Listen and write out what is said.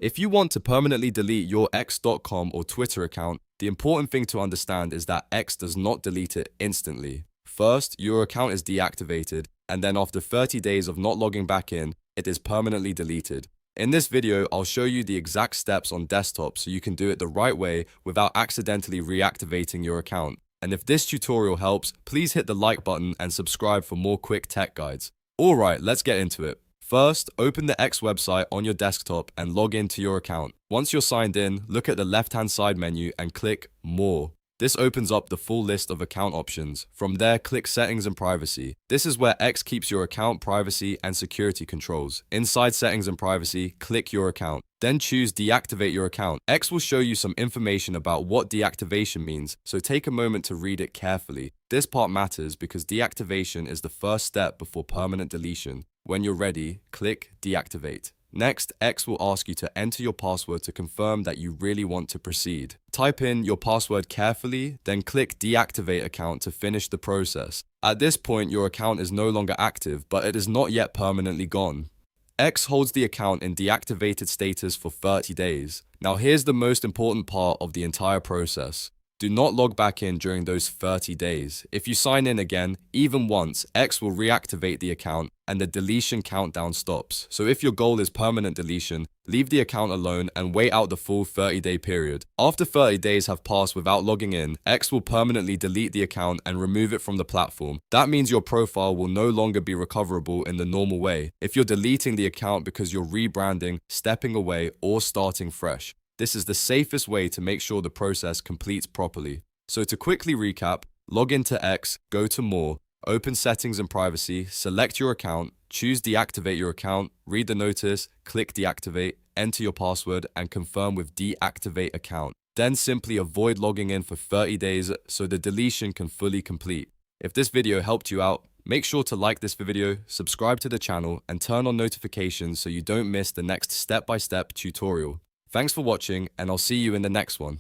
If you want to permanently delete your X.com or Twitter account, the important thing to understand is that X does not delete it instantly. First, your account is deactivated, and then after 30 days of not logging back in, it is permanently deleted. In this video, I'll show you the exact steps on desktop so you can do it the right way without accidentally reactivating your account. And if this tutorial helps, please hit the like button and subscribe for more quick tech guides. Alright, let's get into it. First, open the X website on your desktop and log into your account. Once you're signed in, look at the left-hand side menu and click More. This opens up the full list of account options. From there, click Settings and Privacy. This is where X keeps your account privacy and security controls. Inside Settings and Privacy, click Your Account. Then choose Deactivate Your Account. X will show you some information about what deactivation means, so take a moment to read it carefully. This part matters because deactivation is the first step before permanent deletion. When you're ready, click Deactivate. Next, X will ask you to enter your password to confirm that you really want to proceed. Type in your password carefully, then click Deactivate Account to finish the process. At this point, your account is no longer active, but it is not yet permanently gone. X holds the account in deactivated status for 30 days. Now here's the most important part of the entire process. Do not log back in during those 30 days. If you sign in again, even once, X will reactivate the account and the deletion countdown stops. So if your goal is permanent deletion, leave the account alone and wait out the full 30-day period. After 30 days have passed without logging in, X will permanently delete the account and remove it from the platform. That means your profile will no longer be recoverable in the normal way. If you're deleting the account because you're rebranding, stepping away, or starting fresh, this is the safest way to make sure the process completes properly. So to quickly recap, log into X, go to More, open Settings and Privacy, select your account, choose Deactivate Your Account, read the notice, click Deactivate, enter your password, and confirm with Deactivate Account. Then simply avoid logging in for 30 days so the deletion can fully complete. If this video helped you out, make sure to like this video, subscribe to the channel, and turn on notifications so you don't miss the next step-by-step tutorial. Thanks for watching, and I'll see you in the next one.